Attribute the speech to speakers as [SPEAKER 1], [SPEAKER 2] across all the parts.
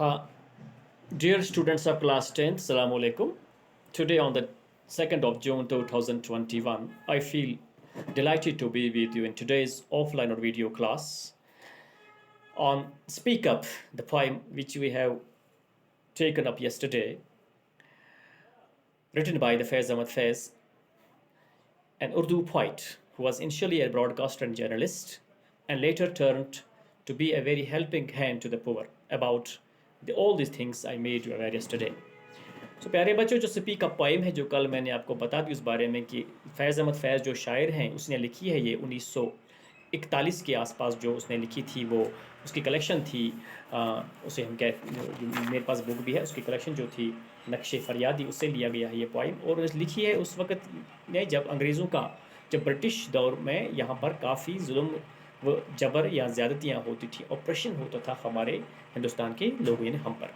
[SPEAKER 1] Dear students of class 10th, Assalamu alaikum. Today on the 2nd of June 2021, I feel delighted to be with you in today's offline or video class on Speak Up, the poem which we have taken up yesterday, written by the Faiz Ahmad Faiz, an Urdu poet who was initially a broadcaster and journalist and later turned to be a very helping hand to the poor about all these things I made you aware yesterday. So प्यारे बच्चों, जो speak up poem है जो कल मैंने आपको बता दी उस बारे में कि फैज़ अहमद फैज़ जो शायर हैं उसने लिखी है, ये 1941 के आसपास जो उसने लिखी थी, वो उसकी कलेक्शन थी। उसे हम मेरे पास बुक भी है, उसकी कलेक्शन जो थी नक्शे फरियादी, उससे लिया गया है ये पोइम। और लिखी है उस वक़्त में जब ब्रिटिश दौर में यहाँ पर काफ़ी जुल्म व जबर या ज़्यादतियाँ होती थी, ऑपरेशन होता था हमारे हिंदुस्तान के लोगों यानी हम पर।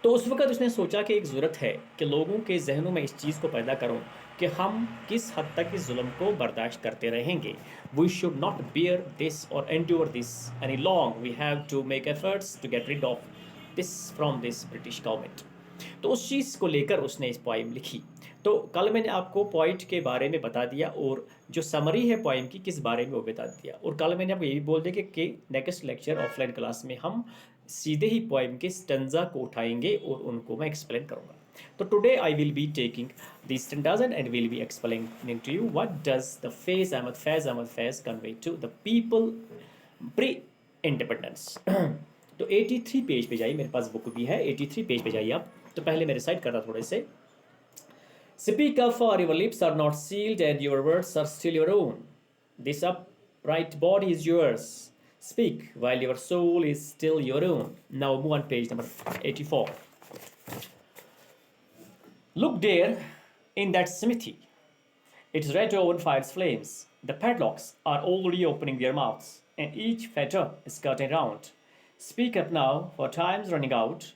[SPEAKER 1] तो उस वक़्त उसने सोचा कि एक ज़रूरत है कि लोगों के जहनों में इस चीज़ को पैदा करूं कि हम किस हद तक इस जुल्म को बर्दाश्त करते रहेंगे। We should not bear this और endure this any long, we have to make efforts to get rid of this from this British government. तो उस चीज़ को लेकर उसने इस पोइम लिखी। तो कल मैंने आपको पोइट के बारे में बता दिया और जो समरी है पोइम की किस बारे में वो बता दिया। और कल मैंने आपको ये भी बोल दिया कि नेक्स्ट लेक्चर ऑफलाइन क्लास में हम सीधे ही पोइम के स्टैंजा को उठाएंगे और उनको मैं एक्सप्लेन करूंगा। तो today I will be taking the stanzas and will be explaining to you what does the Faiz Ahmed Faiz convey to the people pre independence. तो 83 पेज पे जाइए, मेरे पास बुक भी है, 83 पेज पे जाइए आप। तो पहले मैं रिसाइट कर रहा थोड़े से। Speak up, for your lips are not sealed and your words are still your own. This upright body is yours. Speak while your soul is still your own. Now move on page number 84. Look there in that smithy. Its red oven fires flames. The padlocks are already opening their mouths, and each fetter is cutting round. Speak up now, for time's running out,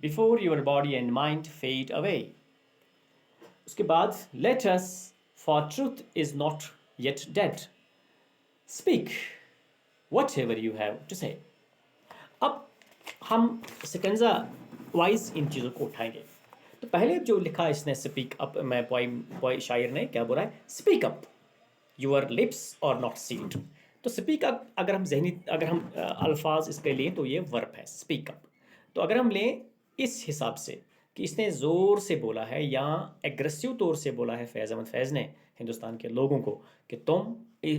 [SPEAKER 1] before your body and mind fade away. उसके बाद let us, for truth is not yet dead. Speak whatever you have to say. अब हम सिकंजा wise इन चीज़ों को उठाएंगे। तो पहले जो लिखा इसने स्पीक अप में पोइम शायर ने क्या बोला है, स्पीक अप, यूर लिप्स और नॉट सील्ड। तो स्पीक अप अगर हम अल्फाज इसके लिए तो ये वर्ब है स्पीक अप। तो अगर हम लें इस हिसाब से कि इसने ज़ोर से बोला है या एग्रेसिव तौर से बोला है फैज़ अहमद फैज़ ने हिंदुस्तान के लोगों को कि तुम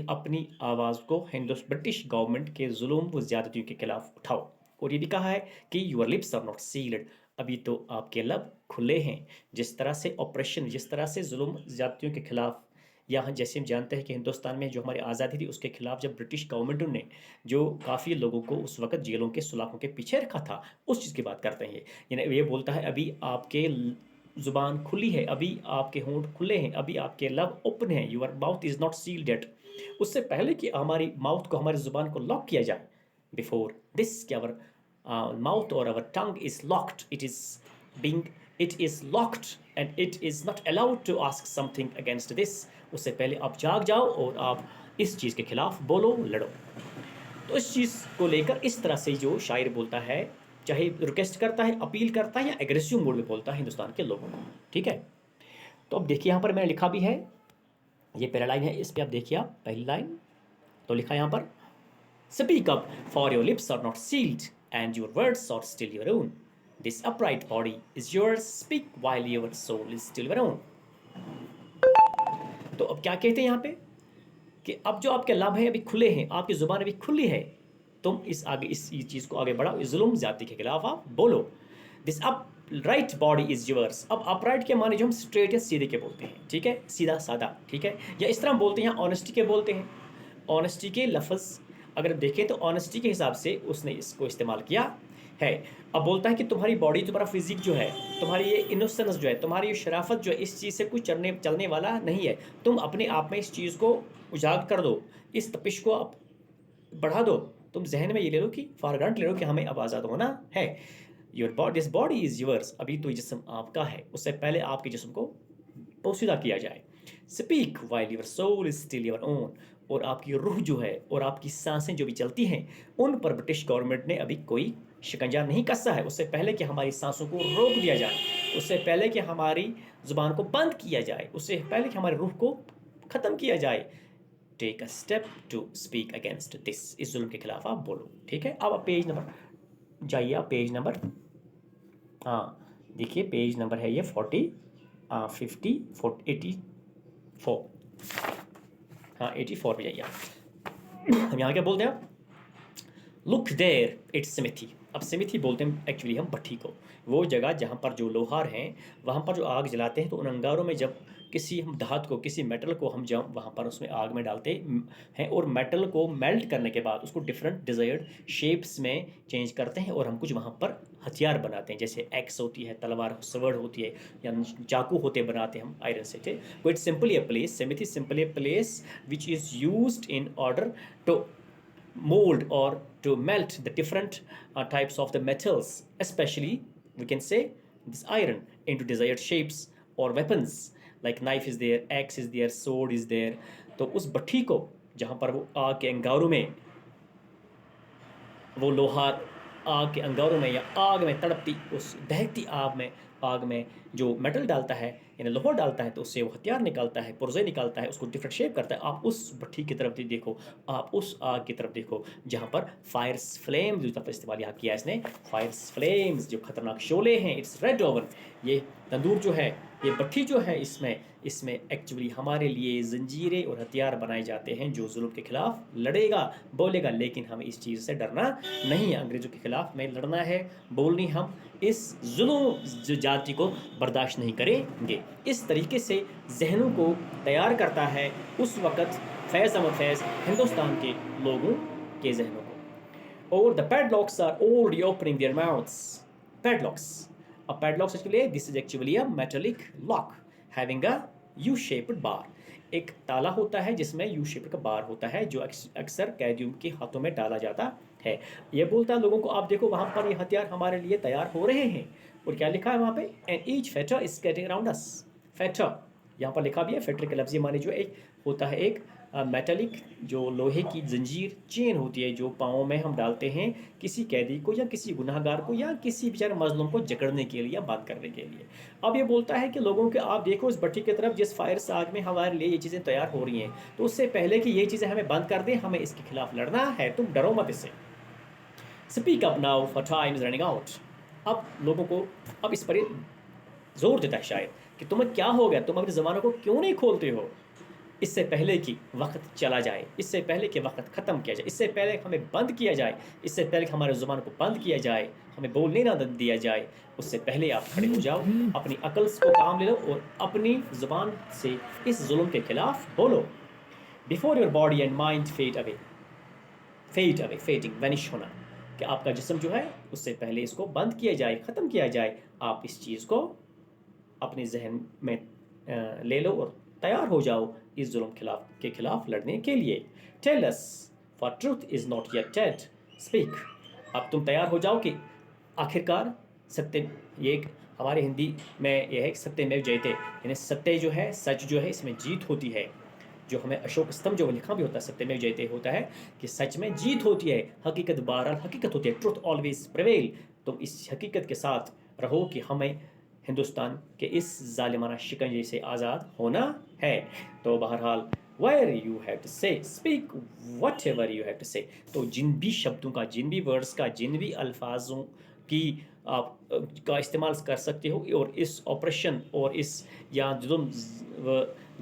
[SPEAKER 1] अपनी आवाज़ को ब्रिटिश गवर्नमेंट के जुल्म व ज़्यादतियों के खिलाफ उठाओ। और ये भी कहा है कि your lips are not sealed, अभी तो आपके लब खुले हैं। जिस तरह से ऑपरेशन, जिस तरह से जुल्म ज़्यादतियों के खिलाफ, यहाँ जैसे हम जानते हैं कि हिंदुस्तान में जो हमारी आज़ादी थी उसके खिलाफ जब ब्रिटिश गवर्नमेंट ने जो काफ़ी लोगों को उस वक्त जेलों के सुलाखों के पीछे रखा था, उस चीज़ की बात करते हैं। यानी ये बोलता है अभी आपके ज़ुबान खुली है, अभी आपके होंठ खुले हैं, अभी आपके लब ओपन है, your mouth is not sealed yet. उससे पहले कि हमारी माउथ को, हमारी ज़ुबान को लॉक किया जाए, बिफोर दिस कि आवर माउथ और our tongue is locked, it is locked and it is not allowed to ask something against this. उससे पहले आप जाग जाओ और आप इस चीज़ के खिलाफ बोलो, लड़ो। तो इस चीज़ को लेकर इस तरह से जो शायर बोलता है, चाहे रिक्वेस्ट करता है, अपील करता है या एग्रेसिव मोड में बोलता है हिंदुस्तान के लोगों को। ठीक है, तो अब देखिए यहाँ पर मैंने लिखा भी है, ये पहला लाइन है, इस पर आप देखिए, आप पहली लाइन तो लिखा यहाँ पर, speak up for your lips are not sealed and your words are still your own. This upright body is yours. Speak while your soul is still your own. तो अब क्या कहते हैं यहाँ पे कि अब जो आपके लब हैं अभी खुले हैं, आपकी जुबान अभी खुली है, तुम इस चीज़ को आगे बढ़ाओ, इस जुल्म जाति के खिलाफ आप बोलो। This upright body is yours. अब upright के माने जो हम स्ट्रेट या सीधे के बोलते हैं, ठीक है, सीधा सादा, ठीक है, या इस तरह हम बोलते हैं, ऑनेस्टी के बोलते हैं। ऑनेस्टी के लफ्ज़ अगर देखें तो ऑनेस्टी के हिसाब से उसने इसको इस्तेमाल किया है। अब बोलता है कि तुम्हारी बॉडी, तुम्हारा फिजिक जो है, तुम्हारी ये इनोसेंस जो है, तुम्हारी ये शराफत जो है, इस चीज़ से कुछ चलने वाला नहीं है। तुम अपने आप में इस चीज़ को उजागर कर दो, इस तपिश को आप बढ़ा दो। तुम जहन में ये ले लो कि फॉर ग्रांट ले लो कि हमें अब आज़ाद होना है। Your body, this body is yours, अभी तो जिस्म आपका है, उससे पहले आपके जिस्म को पोशीदा किया जाए। Speak while your soul is still your own, और आपकी रूह जो है और आपकी सांसें जो भी चलती हैं, उन पर ब्रिटिश गवर्नमेंट ने अभी कोई शिकंजा नहीं कसा है। उससे पहले कि हमारी सांसों को रोक दिया जाए, उससे पहले कि हमारी ज़ुबान को बंद किया जाए, उससे पहले कि हमारी रूह को ख़त्म किया जाए, take a step to speak against this, इस जुल्म के खिलाफ आप बोलो। ठीक है, अब आप पेज नंबर जाइए, आप पेज नंबर, हाँ देखिए पेज नंबर है ये 84, हाँ 84 पे जाइए आप। हम यहाँ क्या बोलते हैं, लुक देयर इट्स स्मिथी। अब स्मिथी बोलते हैं एक्चुअली हम भट्ठी को, वो जगह जहाँ पर जो लोहार हैं वहाँ पर जो आग जलाते हैं, तो उन अंगारों में जब किसी हम धातु को, किसी मेटल को हम जब वहाँ पर उसमें आग में डालते हैं और मेटल को मेल्ट करने के बाद उसको डिफरेंट डिज़ायर्ड शेप्स में चेंज करते हैं और हम कुछ वहाँ पर हथियार बनाते हैं, जैसे एक्स होती है, तलवार स्वord होती है, या चाकू होते बनाते हैं हम आयरन से। थे वो it's simply a place, smith is simply a place which is used in order to mold or to melt the different types of the metals, especially we can say this iron, into desired shapes or weapons, like knife is there, axe is there, sword is there। तो उस भट्ठी को जहाँ पर वो आग के अंगारों में, वो लोहार आग के अंगारों में या आग में तड़पती उस दहकती आग में जो मेटल डालता है यानी लोहा डालता है, तो उससे वो हथियार निकालता है, पुर्जे निकालता है, उसको डिफरेंट शेप करता है। आप उस भट्ठी की तरफ देखो, आप उस आग की तरफ देखो जहाँ पर फायर्स फ्लेम्स, जो इस्तेमाल यहाँ किया है इसने, फायर्स फ्लेम्स, जो खतरनाक शोले हैं, इट्स रेड ओवन। ये तंदूर जो है, ये भट्ठी जो है, इसमें एक्चुअली हमारे लिए जंजीरें और हथियार बनाए जाते हैं जो जुल्म के खिलाफ लड़ेगा, बोलेगा। लेकिन हमें इस चीज़ से डरना नहीं है, अंग्रेज़ों के खिलाफ में लड़ना है, बोलनी। हम इस जुल्म जो जाति को बर्दाश्त नहीं करेंगे। इस तरीके से जहनों को तैयार करता है उस वक़्त फैज़ अहमद फैज़ हिंदुस्तान के लोगों के जहनों को। और the padlocks are already opening their mouths. Padlocks, a padlock actually, this is actually a metallic lock having a U-shaped bar। एक ताला होता है जिसमें यू शेप का बार होता है, जो अक्सर कैदियों के हाथों में डाला जाता है। ये बोलता है लोगों को, आप देखो वहाँ पर ये हथियार हमारे लिए तैयार हो रहे हैं। और क्या लिखा है वहाँ पे, and each Fetter is getting around us. Fetter यहाँ पर लिखा भी है, फेटर के लफ्ज़ माने जो एक होता है, एक मेटलिक जो लोहे की जंजीर चेन होती है, जो पाँव में हम डालते हैं किसी कैदी को या किसी गुनाहगार को या किसी बेचारे मजलूम को जकड़ने के लिए या बंद करने के लिए। अब ये बोलता है कि लोगों के, आप देखो इस भट्टी की तरफ, जिस फायर से आग में हमारे लिए ये चीज़ें तैयार हो रही हैं, तो उससे पहले कि ये चीज़ें हमें बंद कर दें, हमें इसके खिलाफ लड़ना है, तुम डरो मत इससे। Speak up now for time is running out. अब लोगों को, अब इस पर जोर देता है शायद कि तुम्हें क्या हो गया, तुम अपनी ज़बानों को क्यों नहीं खोलते हो, इससे पहले कि वक्त चला जाए, इससे पहले कि वक्त ख़त्म किया जाए, इससे पहले हमें बंद किया जाए, इससे पहले कि हमारे ज़ुबान को बंद किया जाए, हमें बोलने ना दिया जाए, उससे पहले आप खड़े हो जाओ, अपनी अकल को काम ले लो और अपनी ज़ुबान से इस जुल्म के खिलाफ बोलो। Before your body and mind fade away, fading, vanish होना, कि आपका जिस्म जो है उससे पहले इसको बंद किया जाए, ख़त्म किया जाए। आप इस चीज़ को अपने जहन में ले लो और तैयार हो जाओ इस जुल्म के खिलाफ लड़ने के लिए। Tell us for truth is not yet dead, speak. अब तुम तैयार हो जाओ कि आखिरकार सत्य, ये एक हमारे हिंदी में यह है सत्यमेव जयते, यानी सत्य जो है, सच जो है, इसमें जीत होती है। जो हमें अशोक स्तंभ जो लिखा भी होता है, सत्यमेव जयते होता है कि सच में जीत होती है, हकीकत बहरहाल हकीकत होती है, ट्रुथ ऑलवेज प्रिवेल। तुम इस हकीकत के साथ रहो कि हमें हिंदुस्तान के इस जालिमाना शिकंजे से आज़ाद होना है। तो बहरहाल whatever you have to say, speak whatever you have to say. तो जिन भी शब्दों का, जिन भी वर्ड्स का, जिन भी अल्फाजों की आप का इस्तेमाल कर सकते हो, और इस ऑपरेशन और इस या जुल्म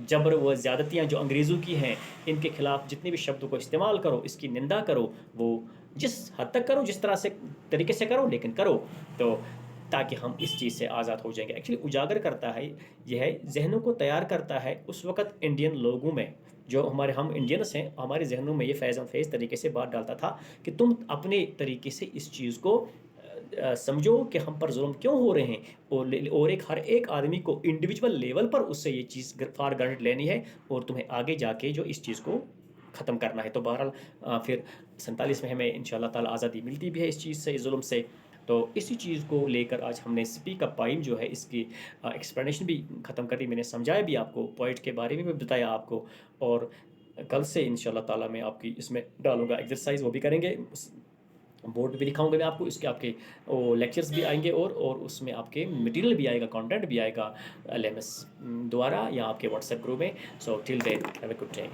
[SPEAKER 1] जबर व ज़्यादतियाँ जो अंग्रेज़ों की हैं, इनके खिलाफ जितने भी शब्दों को इस्तेमाल करो, इसकी निंदा करो, वो जिस हद तक करो, जिस तरह से तरीके से करो, लेकिन करो तो, ताकि हम इस चीज़ से आज़ाद हो जाएंगे। एक्चुअली उजागर करता है, यह जहनों को तैयार करता है उस वक़्त इंडियन लोगों में, जो हम इंडियंस हैं, हमारे जहनों में ये फैज़ तरीके से बात डालता था कि तुम अपने तरीके से इस चीज़ को समझो कि हम पर जुल्म क्यों हो रहे हैं, और हर एक आदमी को इंडिविजुअल लेवल पर उससे ये चीज़ फॉर ग्रांटेड लेनी है, और तुम्हें आगे जाके जो इस चीज़ को ख़त्म करना है। तो बहरहाल फिर 47 में हमें इंशाल्लाह ताला आज़ादी मिलती भी है इस चीज़ से, इस जुल्म से। तो इसी चीज़ को लेकर आज हमने स्पीक अप पाइम जो है, इसकी एक्सप्लेनेशन भी ख़त्म कर दी, मैंने समझाया भी आपको, पॉइंट के बारे में भी बताया आपको, और कल से इंशाल्लाह ताला मैं आपकी इसमें डालूँगा एक्सरसाइज, वो भी करेंगे। उस बोर्ड पे भी लिखाऊँगा मैं आपको, इसके आपके वो लेक्चर्स भी आएँगे और उसमें आपके मटेरियल भी आएगा, कंटेंट भी आएगा एलएमएस द्वारा या आपके व्हाट्सएप ग्रुप में। So till then have a good day.